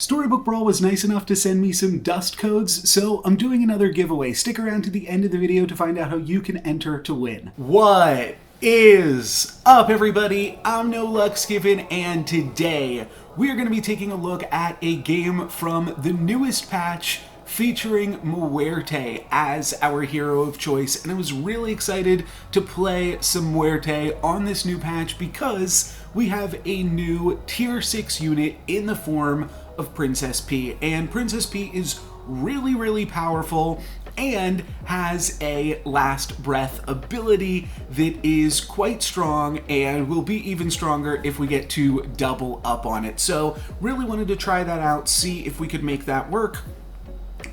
Storybook Brawl was nice enough to send me some dust codes, so I'm doing another giveaway. Stick around to the end of the video to find out how you can enter to win. What is up, everybody? I'm No Lucksgiven, and today we are going to be taking a look at a game from the newest patch featuring Muerte as our hero of choice, and I was really excited to play some Muerte on this new patch because we have a new tier 6 unit in the form of Princess P, and Princess P is really powerful and has a last breath ability that is quite strong and will be even stronger if we get to double up on it. So really wanted to try that out, see if we could make that work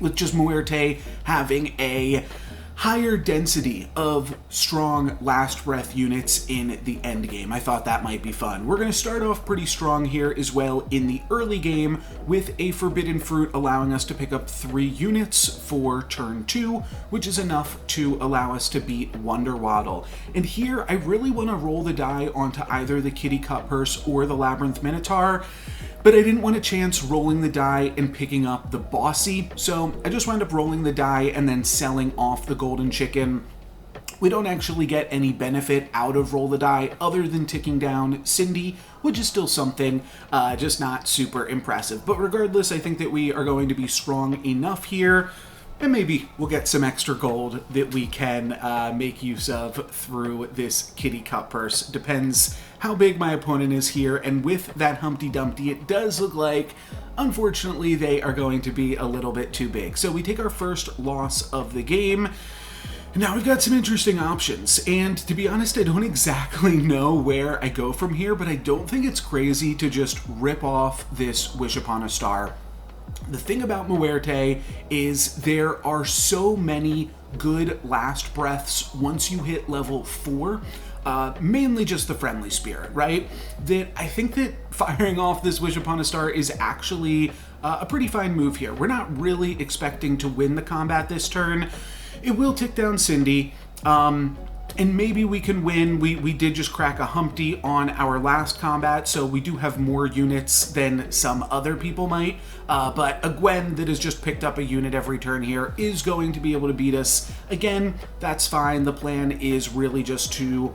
with just Muerte having a higher density of strong last breath units in the end game. I thought that might be fun. We're going to start off pretty strong here as well in the early game with a forbidden fruit allowing us to pick up 3 units for turn 2, which is enough to allow us to beat Wonder Waddle. And here I really want to roll the die onto either the Kitty Cut Purse or the Labyrinth Minotaur, but I didn't want to chance rolling the die and picking up the Bossy, so I just wound up rolling the die and then selling off the Golden Chicken. We don't actually get any benefit out of roll the die other than ticking down Cindy, which is still something, just not super impressive. But regardless, I think that we are going to be strong enough here, and maybe we'll get some extra gold that we can make use of through this Kitty Cut Purse. Depends how big my opponent is here, and with that Humpty Dumpty, it does look like, unfortunately, they are going to be a little bit too big. So we take our first loss of the game. Now we've got some interesting options, and to be honest, I don't exactly know where I go from here, but I don't think it's crazy to just rip off this Wish Upon a Star. The thing about Muerte is there are so many good last breaths once you hit level 4, mainly just the Friendly Spirit, right? That I think that firing off this Wish Upon a Star is actually a pretty fine move here. We're not really expecting to win the combat this turn. It will tick down Cindy, and maybe we can win. We did just crack a Humpty on our last combat, so we do have more units than some other people might. But a Gwen that has just picked up a unit every turn here is going to be able to beat us. Again, that's fine. The plan is really just to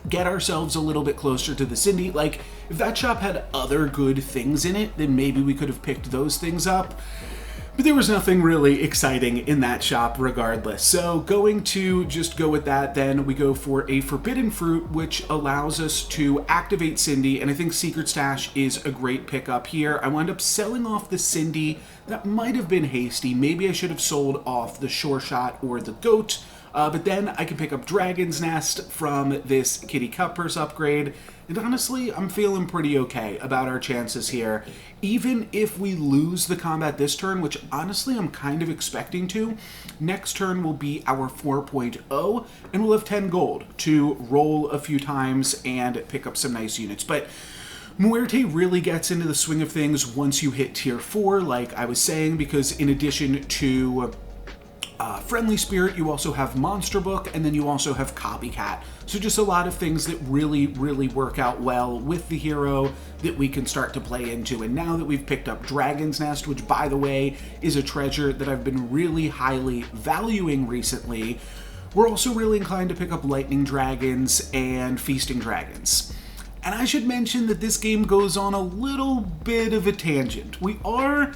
get ourselves a little bit closer to the Cindy. Like, if that shop had other good things in it, then maybe we could have picked those things up. But there was nothing really exciting in that shop regardless. So going to just go with that, then we go for a Forbidden Fruit, which allows us to activate Cindy, and I think Secret Stash is a great pickup here. I wound up selling off the Cindy. That might have been hasty. Maybe I should have sold off the Sure Shot or the Goat. But then I can pick up Dragon's Nest from this Kitty Cut Purse upgrade, and honestly, I'm feeling pretty okay about our chances here. Even if we lose the combat this turn, which honestly I'm kind of expecting to, next turn will be our 4.0, and we'll have 10 gold to roll a few times and pick up some nice units. But Muerte really gets into the swing of things once you hit tier 4, like I was saying, because in addition to Friendly Spirit, you also have Monster Book, and then you also have Copycat. So just a lot of things that really work out well with the hero that we can start to play into. And now that we've picked up Dragon's Nest, which by the way is a treasure that I've been really highly valuing recently, we're also really inclined to pick up Lightning Dragons and Feasting Dragons. And I should mention that this game goes on a little bit of a tangent. We are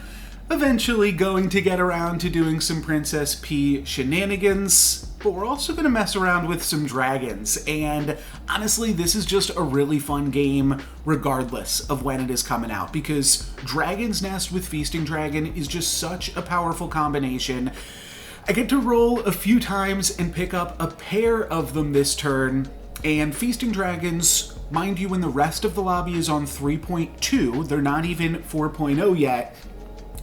eventually going to get around to doing some Princess P shenanigans, but we're also going to mess around with some dragons, and honestly, this is just a really fun game regardless of when it is coming out, because Dragon's Nest with Feasting Dragon is just such a powerful combination. I get to roll a few times and pick up a pair of them this turn, and Feasting Dragons, mind you, when the rest of the lobby is on 3.2, they're not even 4.0 yet,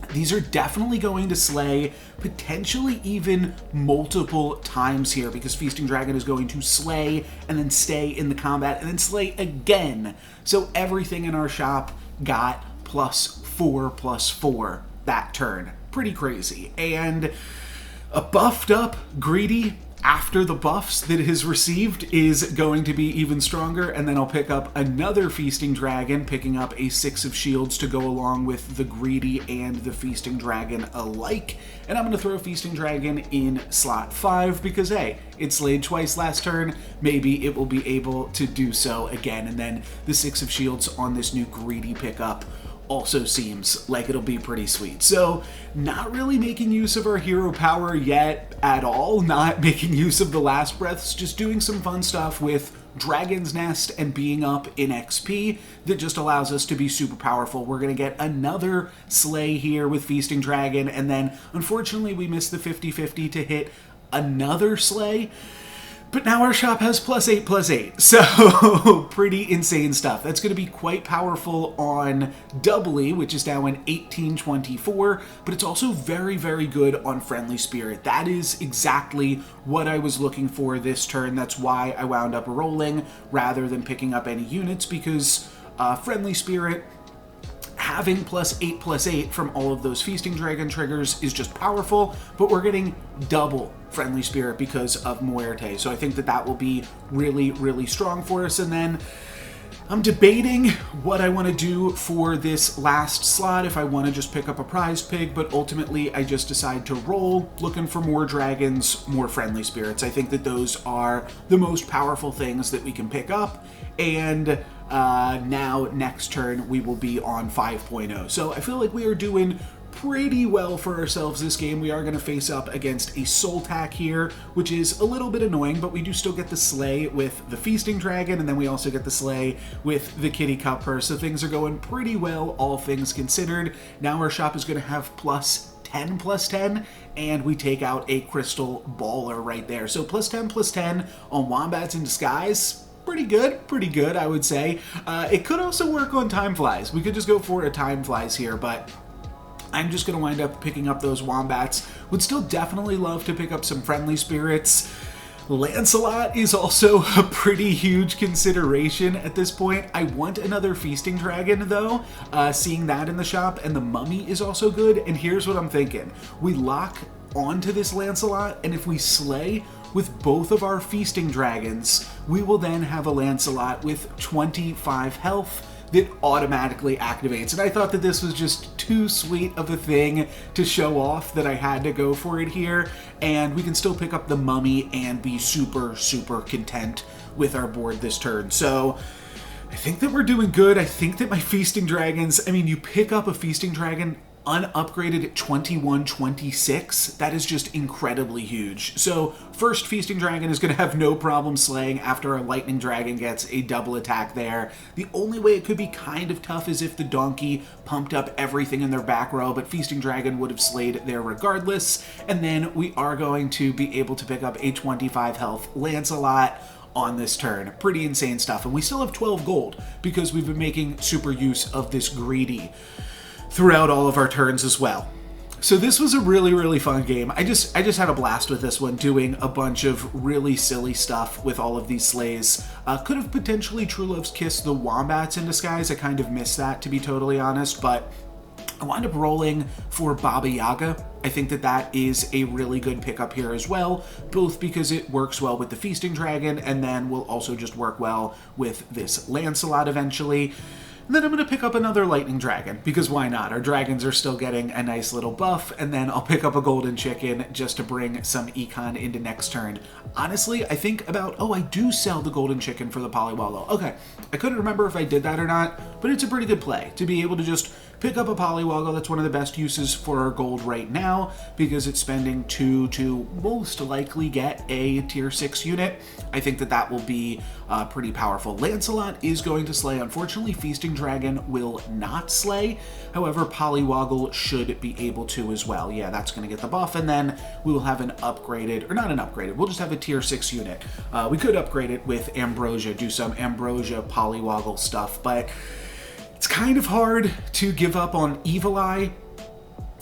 these are definitely going to slay, potentially even multiple times here, because Feasting Dragon is going to slay and then stay in the combat and then slay again. So everything in our shop got +4/+4 that turn. Pretty crazy. And a buffed up, greedy after the buffs that it has received is going to be even stronger, and then I'll pick up another Feasting Dragon, picking up a 6 of shields to go along with the Greedy and the Feasting Dragon alike, and I'm going to throw Feasting Dragon in slot 5 because, hey, it slayed twice last turn, maybe it will be able to do so again, and then the 6 of shields on this new Greedy pickup also seems like it'll be pretty sweet. So not really making use of our hero power yet at all, not making use of the last breaths, just doing some fun stuff with Dragon's Nest and being up in XP that just allows us to be super powerful. We're going to get another slay here with Feasting Dragon, and then unfortunately we missed the 50-50 to hit another slay. But now our shop has +8/+8, so pretty insane stuff. That's going to be quite powerful on doubly, which is now in 1824, but it's also very, very good on Friendly Spirit. That is exactly what I was looking for this turn. That's why I wound up rolling rather than picking up any units, because Friendly Spirit, having +8/+8 from all of those Feasting Dragon triggers is just powerful, but we're getting double Friendly Spirit because of Muerte. So I think that that will be really, really strong for us. And then I'm debating what I want to do for this last slot, if I want to just pick up a prize pig, but ultimately I just decide to roll, looking for more dragons, more Friendly Spirits. I think that those are the most powerful things that we can pick up, and now next turn we will be on 5.0. So I feel like we are doing pretty well for ourselves this game. We are going to face up against a Soul Tack here, which is a little bit annoying, but we do still get the slay with the Feasting Dragon, and then we also get the slay with the Kitty Cupper, so things are going pretty well, all things considered. Now our shop is going to have +10/+10, and we take out a Crystal Baller right there. So +10/+10 on Wombats in Disguise. Pretty good, I would say. It could also work on Time Flies. We could just go for a Time Flies here, but I'm just going to wind up picking up those Wombats. Would still definitely love to pick up some Friendly Spirits. Lancelot is also a pretty huge consideration at this point. I want another Feasting Dragon, though, seeing that in the shop, and the Mummy is also good, and here's what I'm thinking. We lock onto this Lancelot, and if we slay with both of our Feasting Dragons, we will then have a Lancelot with 25 health that automatically activates. And I thought that this was just too sweet of a thing to show off that I had to go for it here, and we can still pick up the Mummy and be super, super content with our board this turn. So I think that we're doing good. I think that my Feasting Dragons, I mean, you pick up a Feasting Dragon unupgraded at 21-26, that is just incredibly huge. So first Feasting Dragon is going to have no problem slaying after our Lightning Dragon gets a double attack there. The only way it could be kind of tough is if the Donkey pumped up everything in their back row, but Feasting Dragon would have slayed there regardless. And then we are going to be able to pick up a 25 health Lancelot on this turn. Pretty insane stuff. And we still have 12 gold because we've been making super use of this Greedy throughout all of our turns as well. So this was a really, really fun game. I just had a blast with this one, doing a bunch of really silly stuff with all of these slays. Could have potentially True Love's Kiss the Wombats in Disguise. I kind of missed that, to be totally honest, but I wound up rolling for Baba Yaga. I think that that is a really good pickup here as well, both because it works well with the Feasting Dragon, and then will also just work well with this Lancelot eventually. And then I'm going to pick up another Lightning Dragon, because why not? Our dragons are still getting a nice little buff, and then I'll pick up a Golden Chicken just to bring some econ into next turn. Honestly, I think about, oh, I do sell the Golden Chicken for the Polywallow. Okay, I couldn't remember if I did that or not, but it's a pretty good play to be able to just pick up a Polywallow. That's one of the best uses for our gold right now, because it's spending 2 to most likely get a tier 6 unit. I think that that will be pretty powerful. Lancelot is going to slay. Unfortunately, Feasting Dragon will not slay. However, Polywoggle should be able to as well. Yeah, that's going to get the buff, and then we will have an upgraded, or not an upgraded, we'll just have a tier 6 unit. We could upgrade it with Ambrosia, do some Ambrosia Polywoggle stuff, but it's kind of hard to give up on Evil Eye,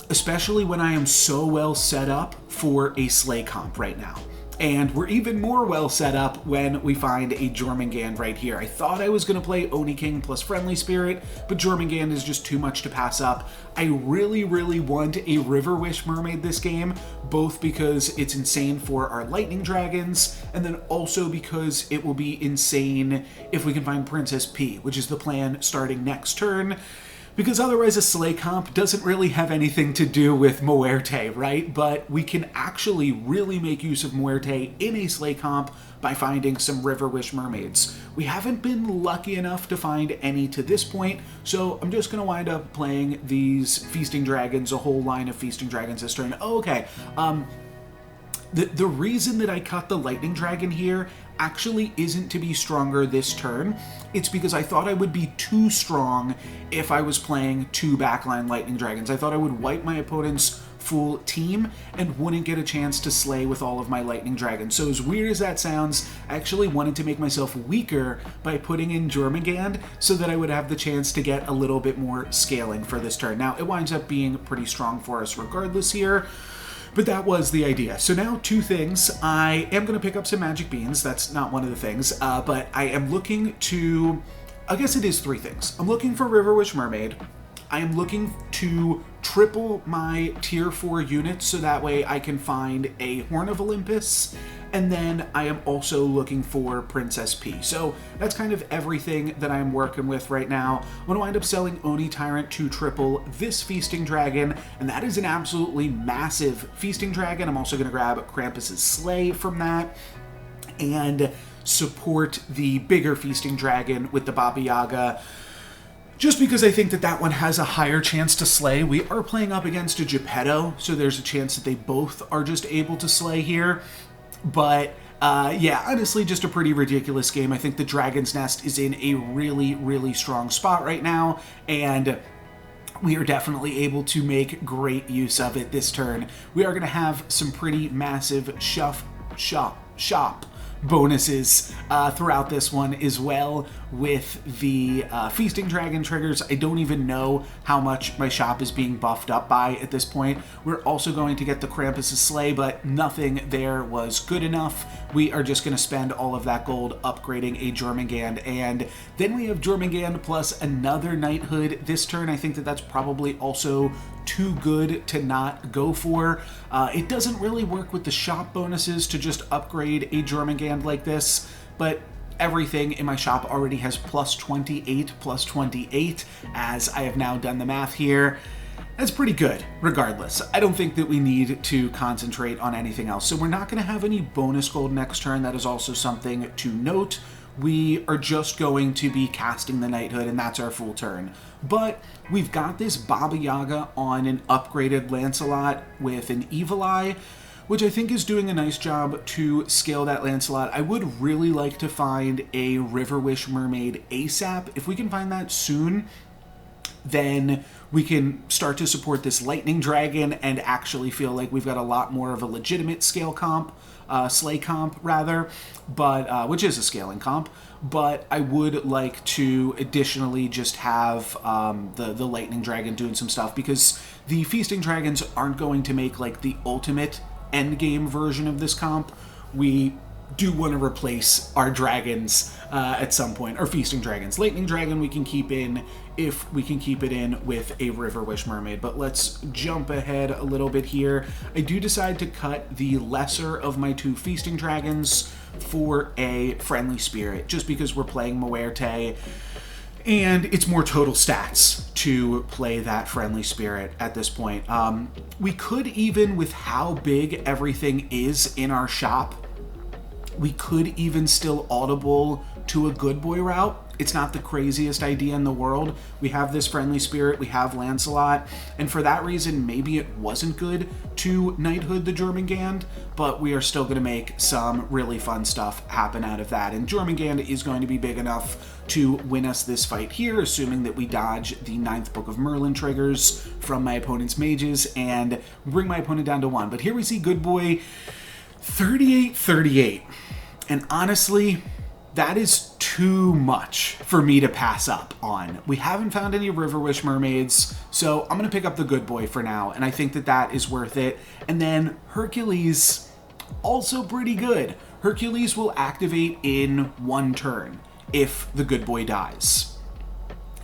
especially when I am so well set up for a slay comp right now. And we're even more well set up when we find a Jormungand right here. I thought I was going to play Oni King plus Friendly Spirit, but Jormungand is just too much to pass up. I really, really want a River Wish Mermaid this game, both because it's insane for our Lightning Dragons, and then also because it will be insane if we can find Princess P, which is the plan starting next turn. Because otherwise a Slay comp doesn't really have anything to do with Muerte, right? But we can actually really make use of Muerte in a Slay comp by finding some River Wish Mermaids. We haven't been lucky enough to find any to this point, so I'm just going to wind up playing these Feasting Dragons, a whole line of Feasting Dragons this turn. Oh, okay, the reason that I cut the Lightning Dragon here actually isn't to be stronger this turn. It's because I thought I would be too strong if I was playing 2 backline Lightning Dragons. I thought I would wipe my opponent's full team and wouldn't get a chance to slay with all of my Lightning Dragons. So as weird as that sounds, I actually wanted to make myself weaker by putting in Jormungand so that I would have the chance to get a little bit more scaling for this turn. Now, it winds up being pretty strong for us regardless here, but that was the idea. So now 2 things. I am going to pick up some magic beans. That's not one of the things, but I am looking to, I guess it is 3 things. I'm looking for River Wish Mermaid. I am looking to triple my tier 4 units so that way I can find a Horn of Olympus, and then I am also looking for Princess P. So that's kind of everything that I'm working with right now. I'm going to wind up selling Oni Tyrant to triple this Feasting Dragon, and that is an absolutely massive Feasting Dragon. I'm also going to grab Krampus's Slay from that and support the bigger Feasting Dragon with the Baba Yaga, just because I think that that one has a higher chance to slay. We are playing up against a Geppetto, so there's a chance that they both are just able to slay here. But yeah, honestly, just a pretty ridiculous game. I think the Dragon's Nest is in a really, really strong spot right now, and we are definitely able to make great use of it this turn. We are going to have some pretty massive shop bonuses throughout this one as well with the Feasting Dragon triggers. I don't even know how much my shop is being buffed up by at this point. We're also going to get the Krampus's Slay, but nothing there was good enough. We are just going to spend all of that gold upgrading a Jormungand, and then we have Jormungand plus another Knighthood this turn. I think that that's probably also too good to not go for. It doesn't really work with the shop bonuses to just upgrade a Jormungand like this, but everything in my shop already has plus 28, as I have now done the math here. That's pretty good, regardless. I don't think that we need to concentrate on anything else. So we're not going to have any bonus gold next turn. That is also something to note. We are just going to be casting the Knighthood, and that's our full turn. But we've got this Baba Yaga on an upgraded Lancelot with an Evil Eye, which I think is doing a nice job to scale that Lancelot. I would really like to find a River Wish Mermaid ASAP. If we can find that soon, then we can start to support this Lightning Dragon and actually feel like we've got a lot more of a legitimate scale comp, slay comp rather, but which is a scaling comp. But I would like to additionally just have the Lightning Dragon doing some stuff, because the Feasting Dragons aren't going to make like the ultimate endgame version of this comp. We do want to replace our dragons at some point, our Feasting Dragons. Lightning Dragon we can keep in if we can keep it in with a River Wish Mermaid. But let's jump ahead a little bit here. I do decide to cut the lesser of my 2 Feasting Dragons for a Friendly Spirit, just because we're playing Muerte, and it's more total stats to play that Friendly Spirit at this point. We could, even with how big everything is in our shop, we could even still audible to a Good Boy route. It's not the craziest idea in the world. We have this Friendly Spirit, we have Lancelot, and for that reason, maybe it wasn't good to Knighthood the Jormungand, but we are still going to make some really fun stuff happen out of that. And Jormungand is going to be big enough to win us this fight here, assuming that we dodge the 9th Book of Merlin triggers from my opponent's mages and bring my opponent down to 1. But here we see Good Boy 38. And honestly, that is too much for me to pass up on. We haven't found any River Wish Mermaids, so I'm going to pick up the Good Boy for now, and I think that that is worth it. And then Hercules, Also pretty good. Hercules will activate in 1 turn if the good boy dies.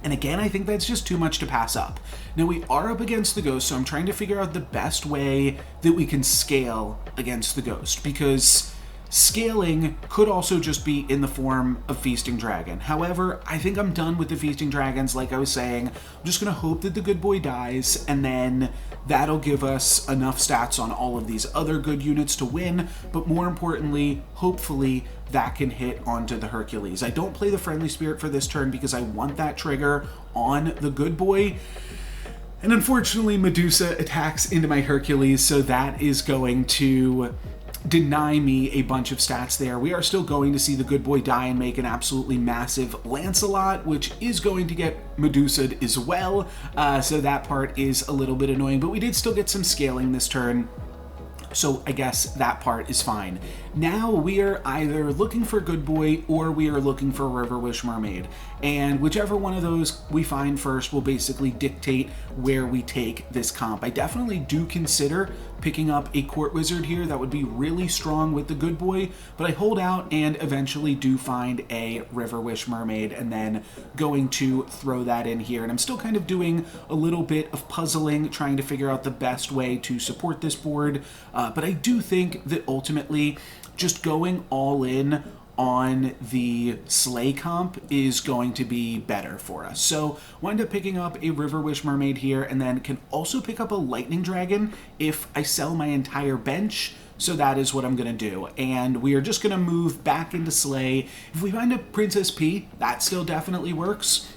And again, I think that's just too much to pass up. Now we are up against the ghost, so I'm trying to figure out the best way that we can scale against the ghost, because scaling could also just be in the form of Feasting Dragon. However, I think I'm done with the Feasting Dragons. Like I was saying, I'm just going to hope that the good boy dies, and then that'll give us enough stats on all of these other good units to win, but more importantly, hopefully, that can hit onto the Hercules. I don't play the Friendly Spirit for this turn because I want that trigger on the good boy. And unfortunately, Medusa attacks into my Hercules, so that is going to deny me a bunch of stats there. We are still going to see the good boy die and make an absolutely massive Lancelot, which is going to get Medusa'd as well, so that part is a little bit annoying, but we did still get some scaling this turn. So I guess that part is fine. Now we are either looking for Good Boy or we are looking for River Wish Mermaid. And whichever one of those we find first will basically dictate where we take this comp. I definitely do consider picking up a Court Wizard here. That would be really strong with the Good Boy, but I hold out and eventually do find a River Wish Mermaid and then going to throw that in here. And I'm still kind of doing a little bit of puzzling, trying to figure out the best way to support this board. But I do think that ultimately just going all in on the Slay comp is going to be better for us. So wind up picking up a River Wish Mermaid here, and then can also pick up a Lightning Dragon if I sell my entire bench. So that is what I'm going to do. And we are just going to move back into Slay. If we find a Princess P, that still definitely works.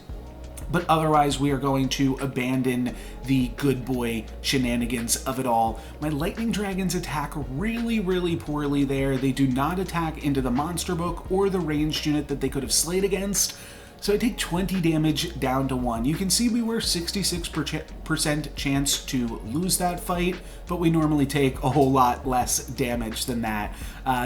But otherwise, we are going to abandon the good boy shenanigans of it all. My Lightning Dragons attack really, really poorly there. They do not attack into the monster book or the ranged unit that they could have slayed against. So I take 20 damage down to 1. You can see we were 66% chance to lose that fight, but we normally take a whole lot less damage than that.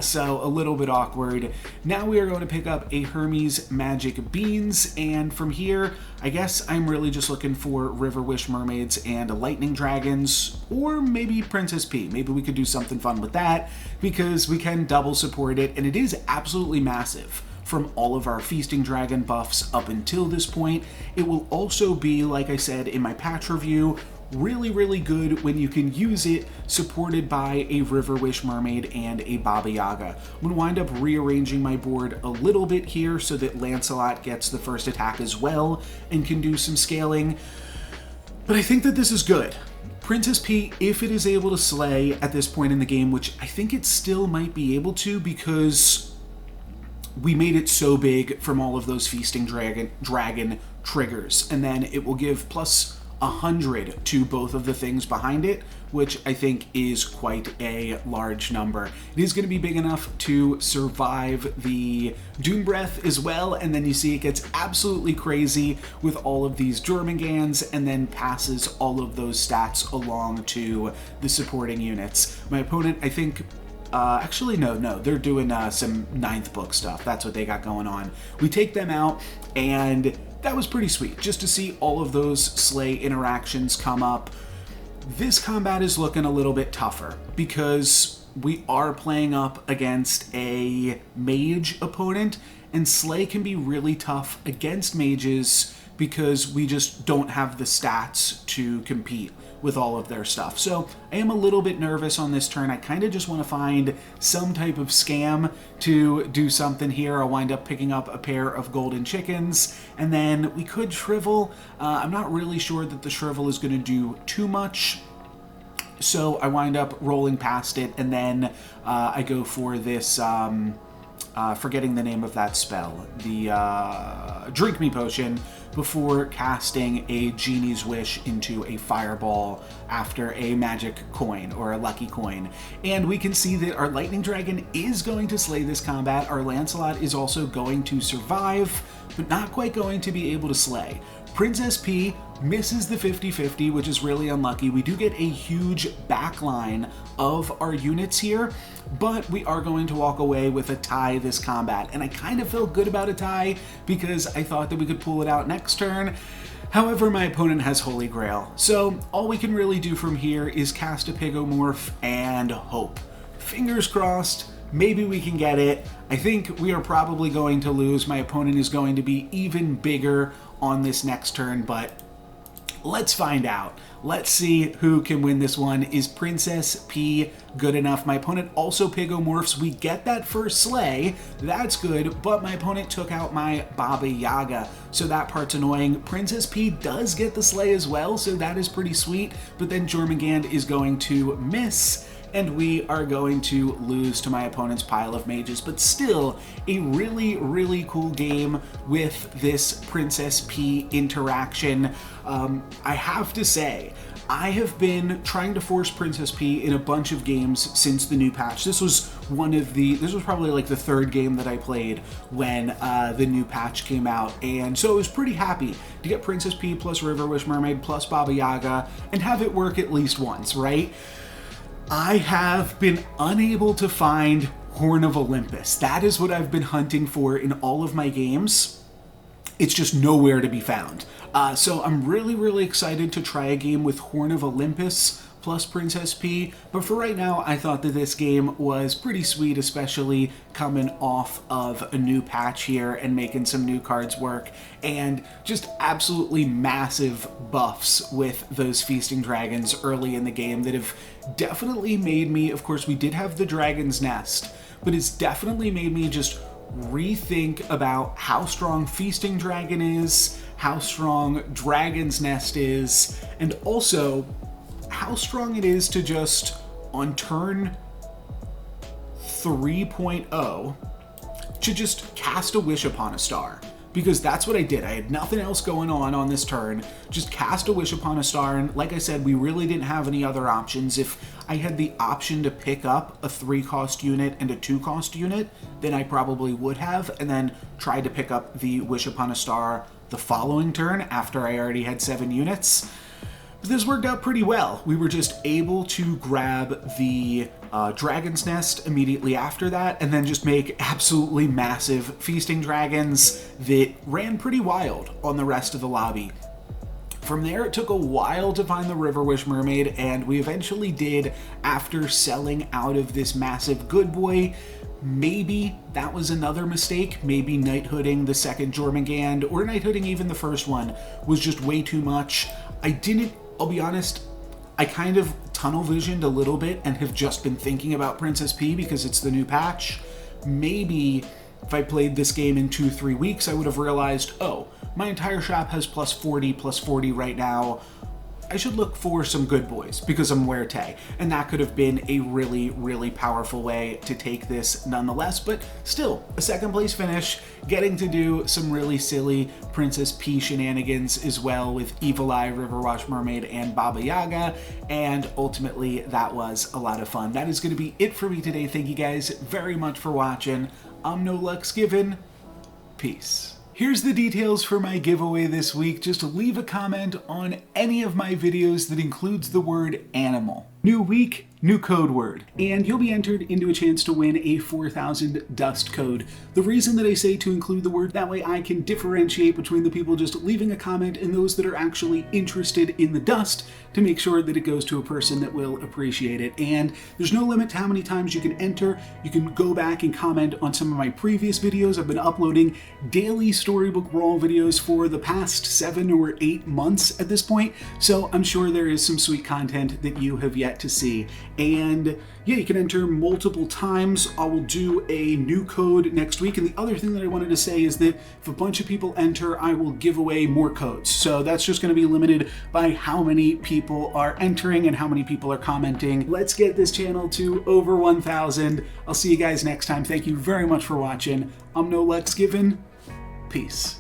So a little bit awkward. Now we are going to pick up a Hermes Magic Beans, and from here, I guess I'm really just looking for River Wish Mermaids and Lightning Dragons, or maybe Princess P. Maybe we could do something fun with that, because we can double support it, and it is absolutely massive from all of our Feasting Dragon buffs up until this point. It will also be, like I said in my patch review, really, really good when you can use it supported by a River Wish Mermaid and a Baba Yaga. I'm going to wind up rearranging my board a little bit here so that Lancelot gets the first attack as well and can do some scaling. But I think that this is good. Princess P, if it is able to slay at this point in the game, which I think it still might be able to because we made it so big from all of those Feasting Dragon triggers, and then it will give plus 100 to both of the things behind it, which I think is quite a large number. It is going to be big enough to survive the Doom Breath as well, and then you see it gets absolutely crazy with all of these Jormungand's and then passes all of those stats along to the supporting units. My opponent, I think, actually, no, they're doing some 9th book stuff. That's what they got going on. We take them out, and that was pretty sweet, just to see all of those Slay interactions come up. This combat is looking a little bit tougher, because we are playing up against a mage opponent, and Slay can be really tough against mages because we just don't have the stats to compete with all of their stuff. So I am a little bit nervous on this turn. I kind of just want to find some type of scam to do something here. I'll wind up picking up a pair of golden chickens, and then we could shrivel. I'm not really sure that the shrivel is going to do too much, so I wind up rolling past it, and then I go for this forgetting the name of that spell, the Drink Me Potion, before casting a Genie's Wish into a Fireball after a magic coin, or a lucky coin. And we can see that our Lightning Dragon is going to slay this combat. Our Lancelot is also going to survive, but not quite going to be able to slay. Princess P misses the 50-50, which is really unlucky. We do get a huge backline of our units here, but we are going to walk away with a tie this combat. And I kind of feel good about a tie because I thought that we could pull it out next turn. However, my opponent has Holy Grail. So all we can really do from here is cast a Pigomorph and hope fingers crossed, maybe we can get it. I think we are probably going to lose. My opponent is going to be even bigger on this next turn, but let's find out. Let's see who can win this one. Is Princess P good enough? My opponent also pigomorphs. We get that first sleigh. That's good, but my opponent took out my Baba Yaga, so that part's annoying. Princess P does get the sleigh as well, so that is pretty sweet, but then Jormungand is going to miss, and we are going to lose to my opponent's pile of mages, but still a really, really cool game with this Princess P interaction. I have to say, I have been trying to force Princess P in a bunch of games since the new patch. This was probably like the third game that I played when the new patch came out, and so I was pretty happy to get Princess P plus River Wish Mermaid plus Baba Yaga and have it work at least once, right? I have been unable to find Horn of Olympus. That is what I've been hunting for in all of my games. It's just nowhere to be found. So I'm really, really excited to try a game with Horn of Olympus plus Princess P, but for right now, I thought that this game was pretty sweet, especially coming off of a new patch here and making some new cards work, and just absolutely massive buffs with those feasting dragons early in the game that have definitely made me, of course, we did have the Dragon's Nest, but it's definitely made me just rethink about how strong Feasting Dragon is, how strong Dragon's Nest is, and also how strong it is to just, on turn 3.0, to just cast a Wish Upon a Star. Because that's what I did. I had nothing else going on this turn. Just cast a Wish Upon a Star, and like I said, we really didn't have any other options. If I had the option to pick up a 3-cost unit and a 2-cost unit, then I probably would have, and then tried to pick up the Wish Upon a Star the following turn after I already had 7 units. But this worked out pretty well. We were just able to grab the Dragon's Nest immediately after that, and then just make absolutely massive feasting dragons that ran pretty wild on the rest of the lobby. From there, it took a while to find the River Wish Mermaid, and we eventually did after selling out of this massive good boy. Maybe that was another mistake. Maybe knighthooding the second Jormungand, or knighthooding even the first one, was just way too much. I'll be honest, I kind of tunnel visioned a little bit and have just been thinking about Princess P because it's the new patch. Maybe if I played this game in 2-3 weeks, I would have realized, oh, my entire shop has plus 40 right now. I should look for some good boys because I'm Muerte, and that could have been a really, really powerful way to take this nonetheless, but still, a second place finish, getting to do some really silly Princess P shenanigans as well with Evil Eye, River Wish Mermaid, and Baba Yaga, and ultimately that was a lot of fun. That is going to be it for me today. Thank you guys very much for watching. I'm No Luck's Given. Peace. Here's the details for my giveaway this week. Just leave a comment on any of my videos that includes the word animal. New week, new code word, and you'll be entered into a chance to win a 4,000 dust code. The reason that I say to include the word, that way I can differentiate between the people just leaving a comment and those that are actually interested in the dust to make sure that it goes to a person that will appreciate it. And there's no limit to how many times you can enter. You can go back and comment on some of my previous videos. I've been uploading daily Storybook Brawl videos for the past 7 or 8 months at this point, so I'm sure there is some sweet content that you have yet to see. And yeah, you can enter multiple times. I will do a new code next week, and the other thing that I wanted to say is that if a bunch of people enter, I will give away more codes. So that's just going to be limited by how many people are entering and how many people are commenting. Let's get this channel to over 1,000. I'll see you guys next time. Thank you very much for watching. I'm No Luck's Given. Peace.